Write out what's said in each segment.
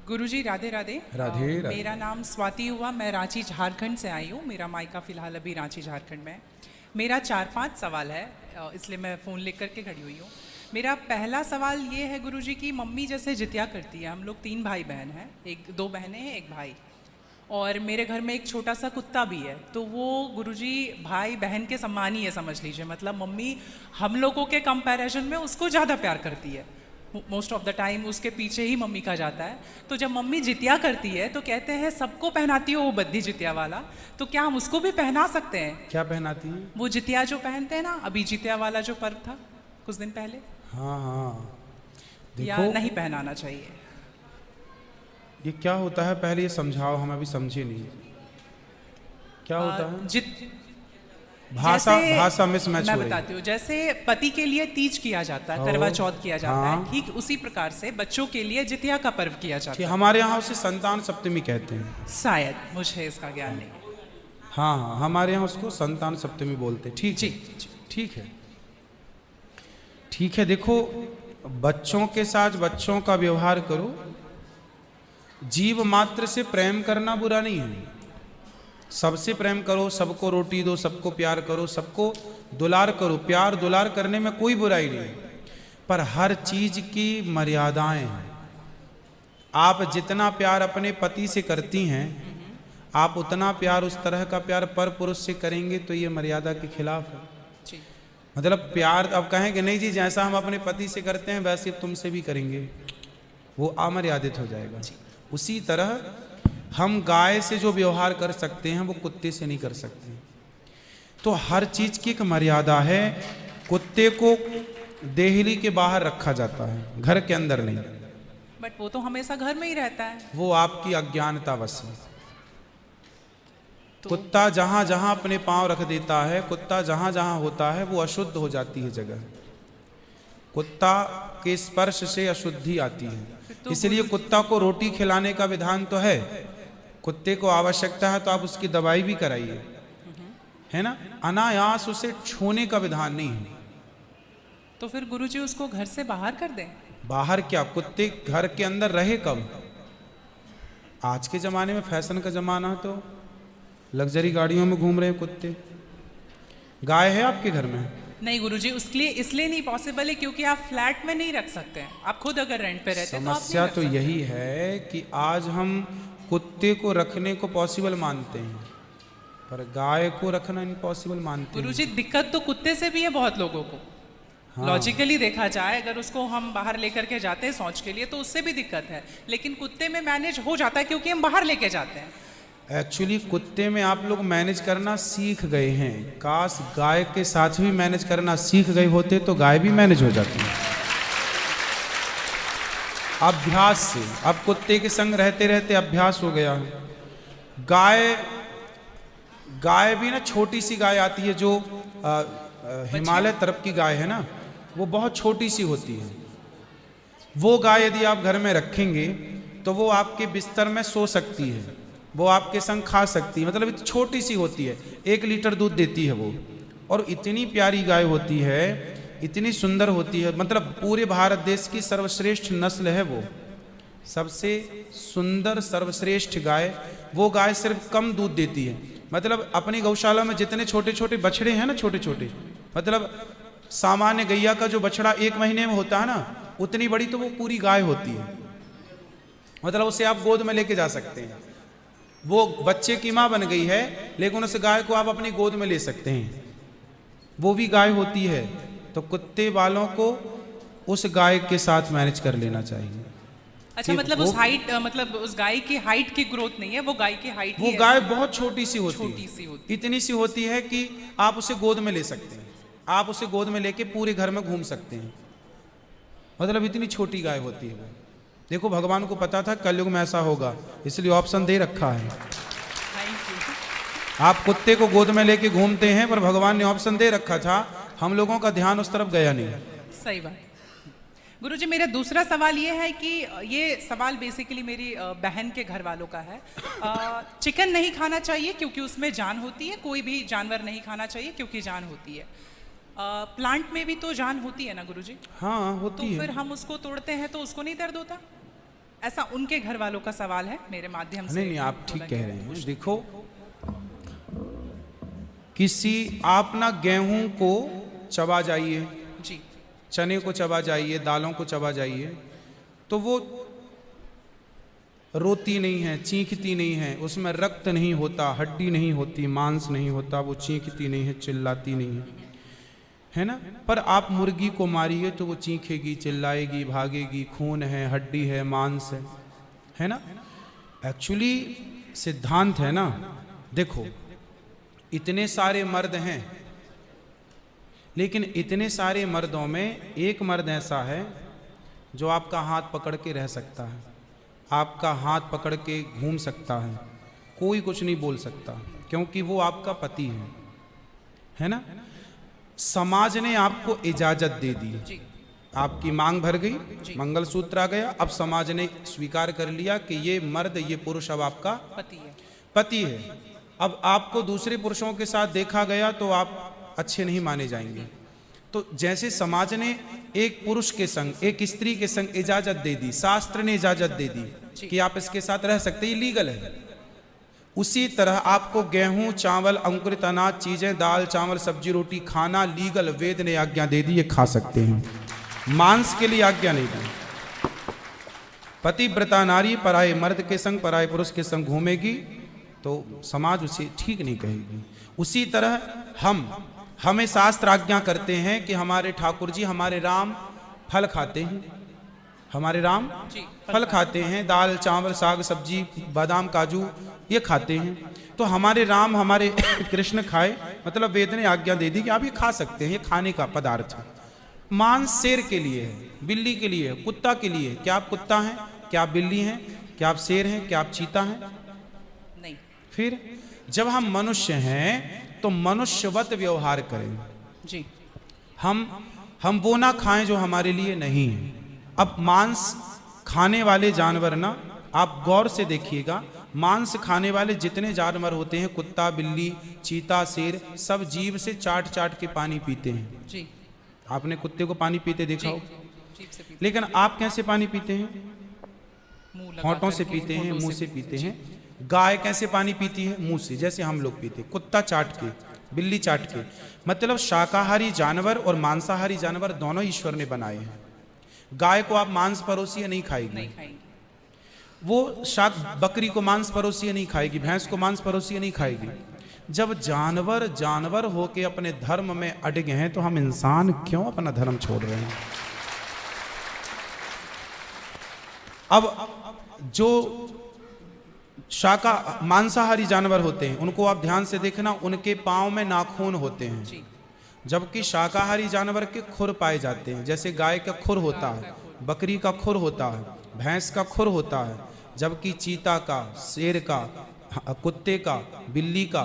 गुरुजी राधे राधे। राधे राधे। मेरा नाम स्वाति हुआ, मैं रांची झारखंड से आई हूँ। मेरा मायका फ़िलहाल अभी रांची झारखंड में है। मेरा 4-5 सवाल है, इसलिए मैं फ़ोन लेकर के खड़ी हुई हूँ। मेरा पहला सवाल ये है गुरुजी की मम्मी जैसे जितिया करती है, हम लोग 3 भाई बहन हैं, 2 बहनें हैं 1 भाई, और मेरे घर में एक छोटा सा कुत्ता भी है। तो वो गुरुजी भाई बहन के समान ही है समझ लीजिए, मतलब मम्मी हम लोगों के कंपैरिजन में उसको ज़्यादा प्यार करती है। मोस्ट ऑफ द टाइम उसके पीछे ही मम्मी का जाता है। तो जब मम्मी जितिया करती है तो कहते हैं सबको पहनाती हो वो बद्दी जितिया वाला, तो क्या हम उसको भी पहना सकते हैं? क्या पहनाती हैं? वो जितिया जो पहनते हैं ना, अभी जितिया वाला जो पर्व था कुछ दिन पहले, हाँ हाँ, या देखो नहीं पहनाना चाहिए? ये क्या होता है, पहले ये समझाओ, हम अभी समझे नहीं क्या होता है। भाषा मिसमैच हो रही है। मैं बताती हूँ, जैसे पति के लिए तीज किया जाता है, करवा चौथ किया जाता हाँ। है, ठीक उसी प्रकार से बच्चों के लिए जितिया का पर्व किया जाता है। हमारे यहाँ उसे संतान सप्तमी कहते हैं। शायद, मुझे इसका ज्ञान नहीं। हाँ हाँ, हमारे यहाँ उसको संतान सप्तमी बोलते हैं। ठीक जी, ठीक है, ठीक है। देखो, बच्चों के साथ बच्चों का व्यवहार करो, जीव मात्र से प्रेम करना बुरा नहीं है। सबसे प्रेम करो, सबको रोटी दो, सबको प्यार करो, सबको दुलार करो। प्यार दुलार करने में कोई बुराई नहीं, पर हर चीज की मर्यादाएं हैं। आप जितना प्यार अपने पति से करती हैं, आप उतना प्यार, उस तरह का प्यार पर पुरुष से करेंगे तो ये मर्यादा के खिलाफ है। मतलब प्यार अब कहें कि नहीं जी, जैसा हम अपने पति से करते हैं वैसे तुमसे भी करेंगे, वो अमर्यादित हो जाएगा। उसी तरह हम गाय से जो व्यवहार कर सकते हैं वो कुत्ते से नहीं कर सकते। तो हर चीज की एक मर्यादा है। कुत्ते को देहली के बाहर रखा जाता है, घर के अंदर नहीं। बट वो तो हमेशा घर में ही रहता है। वो आपकी अज्ञानतावश है। कुत्ता जहां जहां अपने पांव रख देता है, कुत्ता जहां जहां होता है, वो अशुद्ध हो जाती है जगह। कुत्ता के स्पर्श से अशुद्धि आती है। इसलिए कुत्ता को रोटी खिलाने का विधान तो है। कुत्ते को आवश्यकता है तो आप उसकी दवाई भी कराइए, है ना। अनायास उसे छूने का विधान नहीं है। तो फिर गुरुजी उसको घर से बाहर कर दें? बाहर क्या, कुत्ते घर के अंदर रहे कब? आज के जमाने में फैशन का जमाना है तो लग्जरी गाड़ियों में घूम रहे हैं कुत्ते। गाय है आपके घर में? नहीं गुरुजी, उसके लिए इसलिए नहीं पॉसिबल है क्योंकि आप फ्लैट में नहीं रख सकते हैं। आप खुद अगर रेंट पे रहते हैं तो आप समस्या नहीं रख तो सकते। यही है कि आज हम कुत्ते को रखने को पॉसिबल मानते हैं, पर गाय को रखना इम्पॉसिबल मानते हैं। गुरुजी दिक्कत तो कुत्ते से भी है बहुत लोगों को। हाँ। लॉजिकली देखा जाए, अगर उसको हम बाहर लेकर के जाते हैं शौच के लिए तो उससे भी दिक्कत है, लेकिन कुत्ते में मैनेज हो जाता है क्योंकि हम बाहर लेके जाते हैं। एक्चुअली कुत्ते में आप लोग मैनेज करना सीख गए हैं। काश गाय के साथ भी मैनेज करना सीख गए होते तो गाय भी मैनेज हो जाती है अभ्यास से। अब कुत्ते के संग रहते रहते अभ्यास हो गया है। गाय भी ना, छोटी सी गाय आती है जो हिमालय तरफ की गाय है ना, वो बहुत छोटी सी होती है। वो गाय यदि आप घर में रखेंगे तो वो आपके बिस्तर में सो सकती है, वो आपके संग खा सकती है। मतलब इतनी छोटी सी होती है, 1 लीटर दूध देती है वो, और इतनी प्यारी गाय होती है, इतनी सुंदर होती है। मतलब पूरे भारत देश की सर्वश्रेष्ठ नस्ल है वो, सबसे सुंदर सर्वश्रेष्ठ गाय। वो गाय सिर्फ कम दूध देती है। मतलब अपनी गौशाला में जितने छोटे छोटे बछड़े हैं ना, छोटे छोटे, मतलब सामान्य गैया का जो बछड़ा 1 महीने में होता है ना, उतनी बड़ी तो वो पूरी गाय होती है। मतलब उसे आप गोद में लेके जा सकते हैं। वो बच्चे की माँ बन गई है, लेकिन उस गाय को आप अपनी गोद में ले सकते हैं, वो भी गाय होती है। तो कुत्ते वालों को उस गाय के साथ मैनेज कर लेना चाहिए। अच्छा, मतलब उस हाइट, मतलब उस गाय की हाइट की ग्रोथ नहीं है, वो गाय की हाइट, वो गाय बहुत छोटी सी होती है, छोटी सी होती है, इतनी सी होती है कि आप उसे गोद में ले सकते हैं। आप उसे गोद में लेके पूरे घर में घूम सकते हैं। मतलब इतनी छोटी गाय होती है वो। देखो, भगवान को पता था कलयुग में ऐसा होगा, इसलिए ऑप्शन दे रखा है। आप कुत्ते को गोद में लेके घूमते हैं, पर भगवान ने ऑप्शन दे रखा था, हम लोगों का ध्यान उस तरफ गया नहीं। सही बात। गुरुजी, मेरा दूसरा सवाल ये है कि ये सवाल बेसिकली मेरी बहन के घर वालों का है। चिकन नहीं खाना चाहिए क्योंकि उसमें जान होती है, कोई भी जानवर नहीं खाना चाहिए क्योंकि जान होती है। प्लांट में भी तो जान होती है ना गुरुजी? हाँ, होती तो है। फिर हम उसको तोड़ते हैं तो उसको नहीं दर्द होता? ऐसा उनके घर वालों का सवाल है, मेरे माध्यम से। नहीं, आप ठीक कह रहे हैं। देखो, किसी आप ना गेहूं को चबा जाइए, जी, चने को चबा जाइए, दालों को चबा जाइए, तो वो रोती नहीं है, चीखती नहीं है, उसमें रक्त नहीं होता, हड्डी नहीं होती, मांस नहीं होता, वो चीखती नहीं है, चिल्लाती नहीं है ना। पर आप मुर्गी को मारिए तो वो चीखेगी, चिल्लाएगी, भागेगी, खून है, हड्डी है, मांस है ना। एक्चुअली सिद्धांत है ना। देखो, इतने सारे मर्द हैं, लेकिन इतने सारे मर्दों में एक मर्द ऐसा है जो आपका हाथ पकड़ के रह सकता है, आपका हाथ पकड़ के घूम सकता है, कोई कुछ नहीं बोल सकता, क्योंकि वो आपका पति है ना। समाज ने आपको इजाजत दे दी, आपकी मांग भर गई, मंगलसूत्र आ गया, अब समाज ने स्वीकार कर लिया कि ये मर्द, ये पुरुष अब आपका पति है। अब आपको दूसरे पुरुषों के साथ देखा गया तो आप अच्छे नहीं माने जाएंगे। तो जैसे समाज ने एक पुरुष के संग, एक स्त्री के संग इजाजत दे दी, शास्त्र ने इजाजत दे दी कि आप इसके साथ रह सकते, ये लीगल है, उसी तरह आपको गेहूं, चावल, अंकुरित अनाज चीजें, दाल, चावल, सब्जी, रोटी खाना लीगल, वेद ने आज्ञा दे दी, ये खा सकते हैं। मांस के लिए आज्ञा नहीं दी। पतिव्रता नारी पराये मर्द के संग, पराये पुरुष के संग घूमेगी तो समाज उसे ठीक नहीं कहेगी। उसी तरह हमें शास्त्र आज्ञा करते हैं कि हमारे ठाकुर जी, हमारे राम फल खाते हैं, हमारे राम फल खाते हैं, दाल, चावल, साग, सब्जी, बादाम, काजू ये खाते हैं, तो हमारे राम, हमारे कृष्ण खाए, मतलब वेद ने आज्ञा दे दी कि आप ये खा सकते हैं, ये खाने का पदार्थ है। मांस शेर के लिए है, बिल्ली के लिए है, कुत्ता के लिए। क्या आप कुत्ता हैं? क्या आप बिल्ली हैं? क्या आप शेर हैं? क्या आप चीता हैं? नहीं। फिर जब हम मनुष्य हैं तो मनुष्यवत व्यवहार करें जी। हम वो ना खाएं जो हमारे लिए नहीं है। अब मांस खाने वाले जानवर ना, आप गौर से देखिएगा, मांस खाने वाले जितने जानवर होते हैं, कुत्ता, बिल्ली, चीता, शेर, सब जीभ से चाट चाट के पानी पीते हैं जी। आपने कुत्ते को पानी पीते देखा हो, जीभ से पीते। लेकिन आप कैसे पानी पीते हैं? होंठों से पीते हैं, मुंह से पीते हैं। गाय कैसे पानी पीती है? मुंह से, जैसे हम लोग पीते। कुत्ता चाट के, बिल्ली चाट के। मतलब शाकाहारी जानवर और मांसाहारी जानवर दोनों ईश्वर ने बनाए हैं। गाय को आप मांस परोसिए, नहीं खाएगी, वो बकरी को मांस परोसिए नहीं खाएगी, भैंस को मांस परोसिए नहीं खाएगी। जब जानवर जानवर होके अपने धर्म में अड़े हैं, तो हम इंसान क्यों अपना धर्म छोड़ रहे हैं? अब जो मांसाहारी जानवर होते हैं, उनको आप ध्यान से देखना, उनके पांव में नाखून होते हैं, जबकि शाकाहारी जानवर के खुर पाए जाते हैं। जैसे गाय का खुर होता है, बकरी का खुर होता है, भैंस का खुर होता है, जबकि चीता का, शेर का, कुत्ते का, बिल्ली का।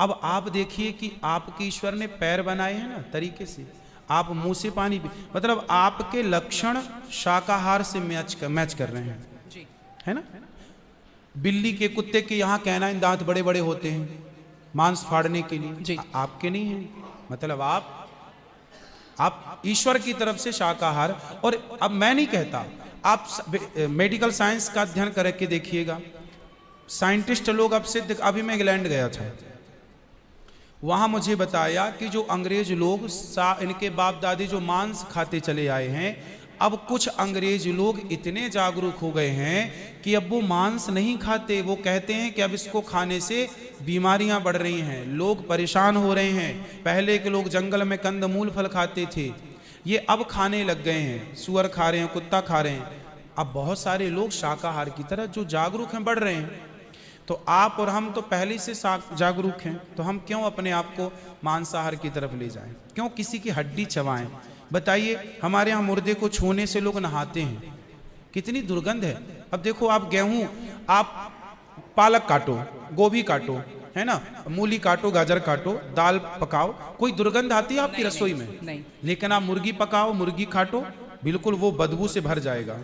अब आप देखिए कि आपके ईश्वर ने पैर बनाए हैं ना तरीके से, आप मुंह से पानी पी, मतलब आपके लक्षण शाकाहार से मैच कर रहे हैं, है ना। बिल्ली के, कुत्ते के यहाँ कैनाइन दांत बड़े बड़े होते हैं मांस फाड़ने के लिए, आपके नहीं है। मतलब आप ईश्वर की तरफ से शाकाहार। और अब मैं नहीं कहता, आप मेडिकल साइंस का अध्ययन करके देखिएगा, साइंटिस्ट लोग अब सिद्ध, अभी मैं इंग्लैंड गया था, वहां मुझे बताया कि जो अंग्रेज लोग, इनके बाप दादी जो मांस खाते चले आए हैं, अब कुछ अंग्रेज लोग इतने जागरूक हो गए हैं कि अब वो मांस नहीं खाते। वो कहते हैं कि अब इसको खाने से बीमारियां बढ़ रही हैं, लोग परेशान हो रहे हैं। पहले के लोग जंगल में कंदमूल फल खाते थे, ये अब खाने लग गए हैं, सुअर खा रहे हैं, कुत्ता खा रहे हैं। अब बहुत सारे लोग शाकाहार की तरह जो जागरूक हैं, बढ़ रहे हैं। तो आप और हम तो पहले से जागरूक हैं, तो हम क्यों अपने आप को मांसाहार की तरफ ले जाएं? क्यों किसी की हड्डी चबाएं? बताइए, हमारे यहाँ मुर्दे को छूने से लोग नहाते हैं, कितनी दुर्गंध है। अब देखो, आप गेहूं, आप पालक काटो, गोभी काटो, है ना, मूली काटो, गाजर काटो, दाल पकाओ, कोई दुर्गंध आती है आपकी रसोई में? नहीं। लेकिन आप मुर्गी पकाओ, मुर्गी काटो, बिल्कुल वो बदबू से भर जाएगा।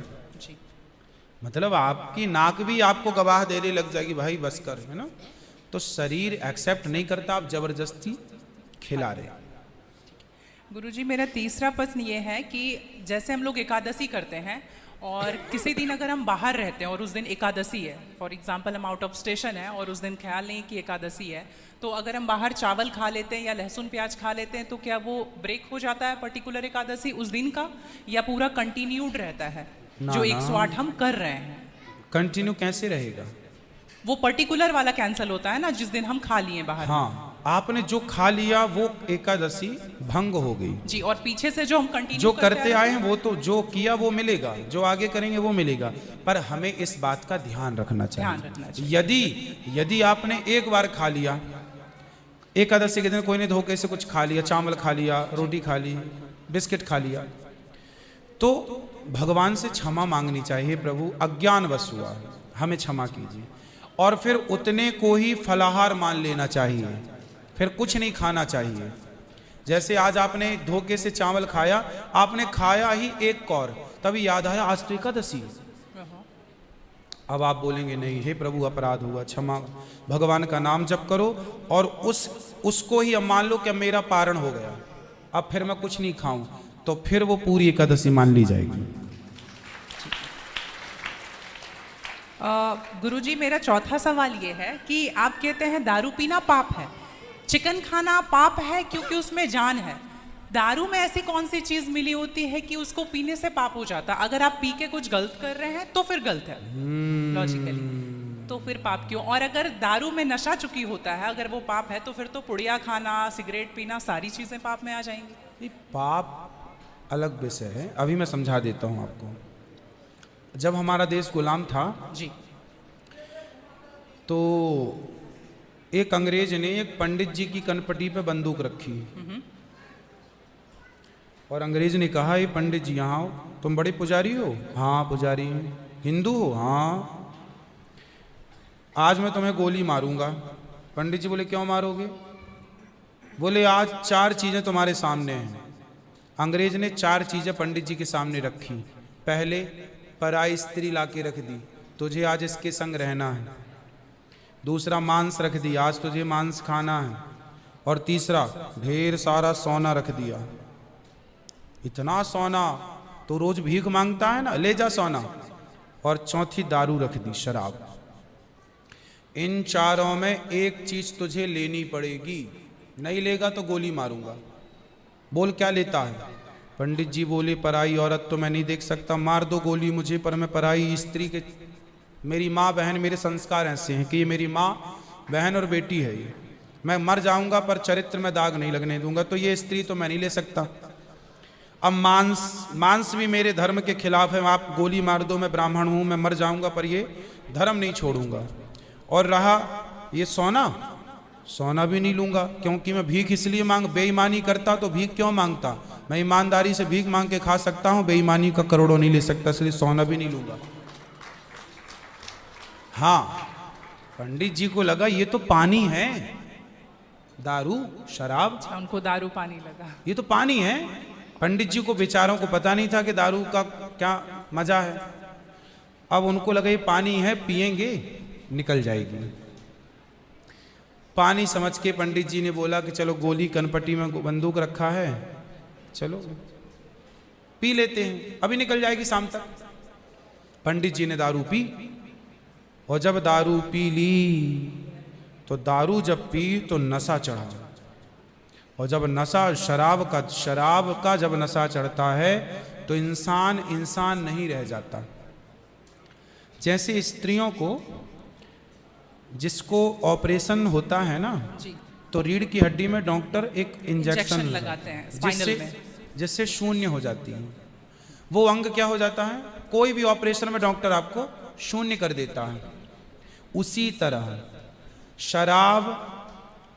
मतलब आपकी नाक भी आपको गवाह देने लग जाएगी, भाई बस कर, है ना। तो शरीर एक्सेप्ट नहीं करता, आप जबरदस्ती खिला रहे। गुरुजी, मेरा तीसरा प्रश्न ये है कि जैसे हम लोग एकादशी करते हैं और किसी दिन अगर हम बाहर रहते हैं और उस दिन एकादशी है, फॉर एग्जांपल हम आउट ऑफ स्टेशन है और उस दिन ख्याल नहीं कि एकादशी है, तो अगर हम बाहर चावल खा लेते हैं या लहसुन प्याज खा लेते हैं तो क्या वो ब्रेक हो जाता है पर्टिकुलर एकादशी उस दिन का, या पूरा कंटिन्यूड रहता है जो 108 हम कर रहे हैं? कंटिन्यू कैसे रहेगा? वो पर्टिकुलर वाला कैंसिल होता है ना जिस दिन हम खा लिए बाहर। हाँ, आपने जो खा लिया वो एकादशी भंग हो गई जी, और पीछे से जो हम कंटिन्यू जो करते आए हैं वो तो जो किया वो मिलेगा, जो आगे करेंगे वो मिलेगा। पर हमें इस बात का ध्यान रखना चाहिए। यदि आपने एक बार खा लिया, एकादशी के दिन कोई ने धोखे से कुछ खा लिया, चावल खा लिया, रोटी खा ली, बिस्किट खा लिया, तो भगवान से क्षमा मांगनी चाहिए, प्रभु अज्ञानवश हुआ, हमें क्षमा कीजिए। और फिर उतने को ही फलाहार मान लेना चाहिए, फिर कुछ नहीं खाना चाहिए। जैसे आज आपने धोखे से चावल खाया, आपने खाया ही एक कौर, तभी याद आया आज तो एकादशी। अब आप बोलेंगे नहीं, हे प्रभु अपराध हुआ, क्षमा, भगवान का नाम जप करो और उसको ही अब मान लो कि अब मेरा पारण हो गया, अब फिर मैं कुछ नहीं खाऊं, तो फिर वो पूरी एकादशी मान ली जाएगी। गुरुजी, मेरा चौथा सवाल ये है कि आप कहते हैं दारू पीना पाप है, चिकन खाना पाप है क्योंकि उसमें जान है। दारू में ऐसी कौन सी चीज मिली होती है कि उसको पीने से पाप हो जाता? अगर आप पी के कुछ गलत कर रहे हैं तो फिर गलत है लॉजिकली, तो फिर पाप क्यों? और अगर दारू में नशा चुकी होता है, अगर वो पाप है, तो फिर तो पुड़िया खाना, सिगरेट पीना, सारी चीजें पाप में आ जाएंगी। पाप अलग विषय है, अभी मैं समझा देता हूं आपको। जब हमारा देश गुलाम था जी, तो एक अंग्रेज ने एक पंडित जी की कनपटी पे बंदूक रखी और अंग्रेज ने कहा, ये पंडित जी यहाँ आओ, तुम बड़े पुजारी हो? हाँ पुजारी। हिंदू हो? हाँ। आज मैं तुम्हें गोली मारूंगा। पंडित जी बोले, क्यों मारोगे? बोले, आज 4 चीजें तुम्हारे सामने हैं। अंग्रेज ने 4 चीजें पंडित जी के सामने रखी। पहले, पराई स्त्री लाके रख दी, तुझे आज इसके संग रहना है। दूसरा, मांस रख दिया, आज तुझे मांस खाना है। और तीसरा, ढेर सारा सोना रख दिया। इतना सोना तो रोज भीख मांगता है ना, ले जा सोना। और चौथी, दारू रख दी, शराब। इन 4 में एक चीज तुझे लेनी पड़ेगी, नहीं लेगा तो गोली मारूंगा। बोल क्या लेता है? पंडित जी बोले, पराई औरत तो मैं नहीं देख सकता, मार दो गोली मुझे, पर मैं पराई स्त्री के, मेरी माँ बहन, मेरे संस्कार ऐसे हैं कि ये मेरी माँ बहन और बेटी है, ये मैं मर जाऊंगा पर चरित्र में दाग नहीं लगने दूंगा, तो ये स्त्री तो मैं नहीं ले सकता। अब मांस भी मेरे धर्म के खिलाफ है, आप गोली मार दो, मैं ब्राह्मण हूं, मैं मर जाऊंगा पर ये धर्म नहीं छोड़ूंगा। और रहा ये सोना भी नहीं लूंगा, क्योंकि मैं भीख इसलिए बेईमानी करता तो भीख क्यों मांगता? मैं ईमानदारी से भीख मांग के खा सकता हूं, बेईमानी का करोड़ों नहीं ले सकता, इसलिए सोना भी नहीं लूंगा। हाँ, पंडित जी को लगा ये तो पानी है, दारू शराब, उनको दारू पानी लगा, ये तो पानी है। पंडित जी को बेचारों को पता नहीं था कि दारू का क्या मजा है। अब उनको लगा ये पानी है, पिएंगे निकल जाएगी। पानी समझ के पंडित जी ने बोला कि चलो, गोली कनपटी में बंदूक रखा है, चलो पी लेते हैं, अभी निकल जाएगी शाम तक। पंडित जी ने दारू पी, और जब दारू पी ली तो दारू जब पी तो नशा चढ़ा, और जब नशा शराब का जब नशा चढ़ता है तो इंसान नहीं रह जाता। जैसे स्त्रियों को, जिसको ऑपरेशन होता है ना जी, तो रीढ़ की हड्डी में डॉक्टर एक इंजेक्शन लगाते हैं स्पाइनल में, जिससे शून्य हो जाती है। वो अंग क्या हो जाता है? कोई भी ऑपरेशन में डॉक्टर आपको शून्य कर देता है। उसी तरह शराब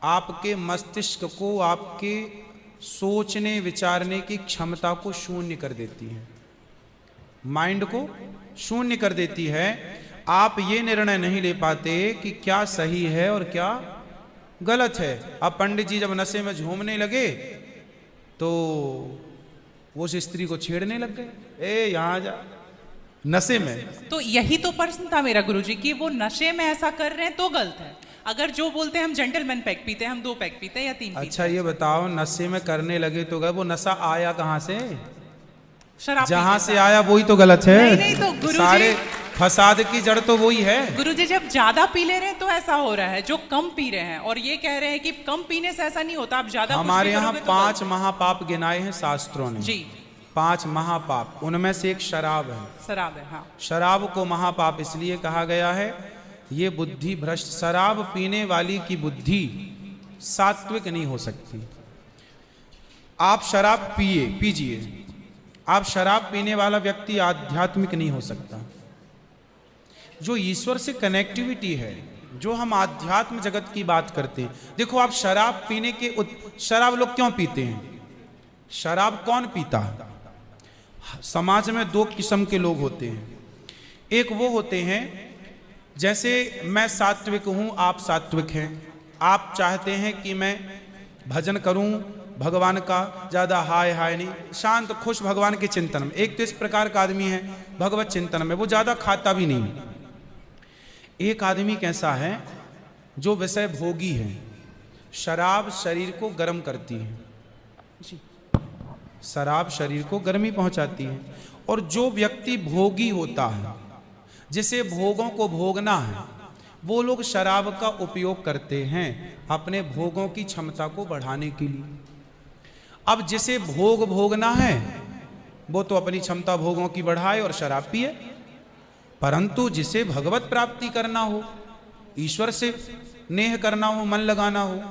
आपके मस्तिष्क को, आपके सोचने विचारने की क्षमता को शून्य कर देती है, माइंड को शून्य कर देती है। आप ये निर्णय नहीं ले पाते कि क्या सही है और क्या गलत है। अब पंडित जी जब नशे में झूमने लगे तो वो उस स्त्री को छेड़ने लग गए, ए यहाँ जा, नशे में। तो यही तो प्रश्न था मेरा गुरुजी कि वो नशे में ऐसा कर रहे हैं तो गलत है। अगर जो बोलते हैं हम जेंटलमैन पैक पीते हैं, हम 2 पैक पीते हैं या 3 पीते हैं। अच्छा ये बताओ, नशे में करने लगे तो गए, वो नशा आया कहाँ से? शराब जहां पीने से का। आया वही तो गलत है। नहीं तो गुरुजी, सारे फसाद की जड़ तो वही है। गुरुजी जब ज्यादा पी ले रहे हैं तो ऐसा हो रहा है, जो कम पी रहे हैं और ये कह रहे हैं कि कम पीने से ऐसा नहीं होता, आप ज्यादा कुछ भी हमारे यहाँ करोगे तो 5 महापाप गिनाए हैं शास्त्रों ने। जी 5 महापाप, उनमें से एक शराब है। शराब है। हाँ शराब को महापाप इसलिए कहा गया है, ये बुद्धि भ्रष्ट, शराब पीने वाली की बुद्धि सात्विक नहीं हो सकती। आप शराब पीजिए, आप शराब पीने वाला व्यक्ति आध्यात्मिक नहीं हो सकता। जो ईश्वर से कनेक्टिविटी है, जो हम आध्यात्म जगत की बात करते हैं, देखो आप शराब पीने के शराब लोग क्यों पीते हैं? शराब कौन पीता है? समाज में 2 किस्म के लोग होते हैं। एक वो होते हैं, जैसे मैं सात्विक हूं, आप सात्विक हैं, आप चाहते हैं कि मैं भजन करूं भगवान का, ज्यादा हाय हाय नहीं, शांत खुश भगवान के चिंतन में। एक तो इस प्रकार का आदमी है भगवत चिंतन में, वो ज्यादा खाता भी नहीं। एक आदमी कैसा है जो विषय भोगी है। शराब शरीर को गर्म करती है, शराब शरीर को गर्मी पहुंचाती है। और जो व्यक्ति भोगी होता है, जिसे भोगों को भोगना है, वो लोग शराब का उपयोग करते हैं अपने भोगों की क्षमता को बढ़ाने के लिए। अब जिसे भोग भोगना है वो तो अपनी क्षमता भोगों की बढ़ाए और शराब पिए, परंतु जिसे भगवत प्राप्ति करना हो, ईश्वर से नेह करना हो, मन लगाना हो,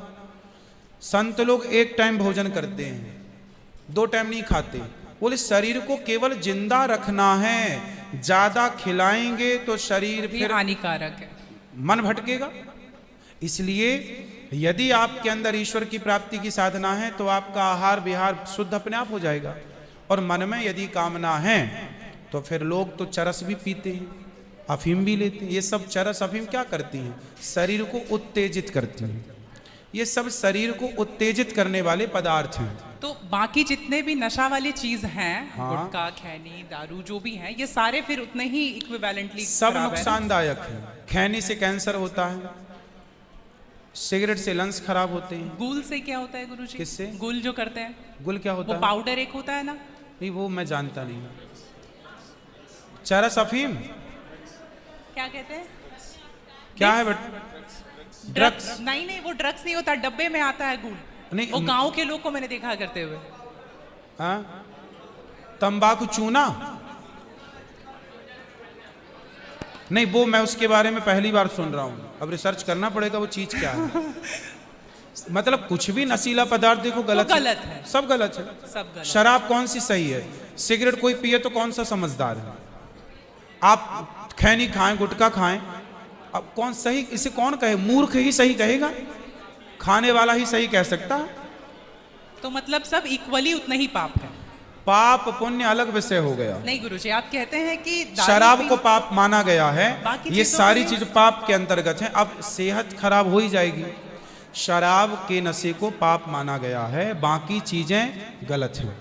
संत लोग 1 टाइम भोजन करते हैं, 2 टाइम नहीं खाते। बोले शरीर को केवल जिंदा रखना है, ज्यादा खिलाएंगे तो शरीर फिर हानिकारक है, मन भटकेगा। इसलिए यदि आपके अंदर ईश्वर की प्राप्ति की साधना है तो आपका आहार विहार शुद्ध अपने आप हो जाएगा। और मन में यदि कामना है तो फिर लोग तो चरस भी पीते हैं, अफीम भी लेते हैं। ये सब चरस अफीम क्या करती हैं? शरीर को उत्तेजित करती हैं। ये सब शरीर को उत्तेजित करने वाले पदार्थ हैं। तो बाकी जितने भी नशा वाली चीज हैं, हाँ। गुटखा, खैनी, दारू जो भी हैं, ये सारे फिर उतने ही इक्विवेलेंटली सब नुकसानदायक है। खैनी से कैंसर होता है, सिगरेट से लंग्स खराब होते हैं। गुल से क्या होता है गुरुजी? किससे? गुल जो करते हैं, गुल क्या होता वो है? पाउडर एक होता है ना? नहीं वो मैं जानता नहीं। चरस अफीम क्या कहते हैं? क्या है? ड्रग्स? नहीं नहीं, वो ड्रग्स नहीं होता, डब्बे में आता है गुल। नहीं, वो गांव के लोग को मैंने देखा करते हुए। हाँ? तंबाकू चूना? नहीं वो मैं उसके बारे में पहली बार सुन रहा हूँ, अब रिसर्च करना पड़ेगा वो चीज क्या है। मतलब कुछ भी नशीला पदार्थ देखो गलत तो गलत है, सब गलत है। सब गलत। शराब कौन सी सही है? सिगरेट कोई पिए तो कौन सा समझदार है? आप खैनी खाएं, गुटखा खाएं, अब कौन सही? इसे कौन कहे? मूर्ख ही सही कहेगा, खाने वाला ही सही कह सकता है। तो मतलब सब इक्वली उतना ही पाप है। पाप पुण्य अलग विषय हो गया। नहीं गुरुजी, आप कहते हैं कि शराब को पाप माना गया है, बाकी ये चीजों सारी को चीज पाप के अंतर्गत है। अब सेहत खराब हो ही जाएगी। शराब के नशे को पाप माना गया है, बाकी चीजें गलत हैं।